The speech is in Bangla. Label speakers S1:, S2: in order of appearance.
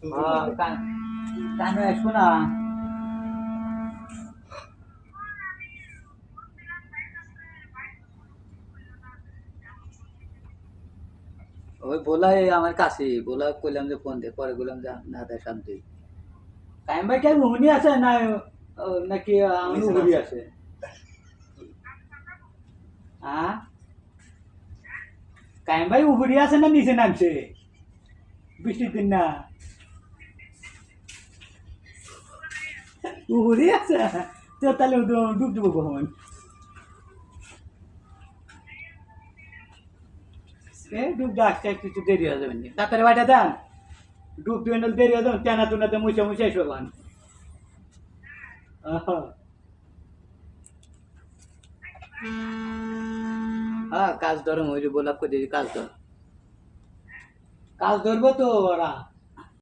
S1: কানে আসবো না। ওই বলাই আমার কাছে বলা কইলাম যে ফোন দে পরে বললাম যে না দেয় শান্তি কাইম ভাই কেন উনি আছে না নাকি আমি উনি আছে হ্যাঁ কাইম ভাই উপরে আছে না নিচে নামছে বৃষ্টির দিন না উপরে আছে তো তাহলে ডুব দেবো কখন ডুব আসতে একটু দেরি হয়ে যাবে তাড়াতাড়ি বাটা দেন ডুব দিয়ে দেরি হয়ে যাবে টানা টুনাতে মুছে মুছে এসো কখন হ্যাঁ কাজ ধরো ময়ূরি বলা করে কাজ ধর কাজ ধরবো তো ওরা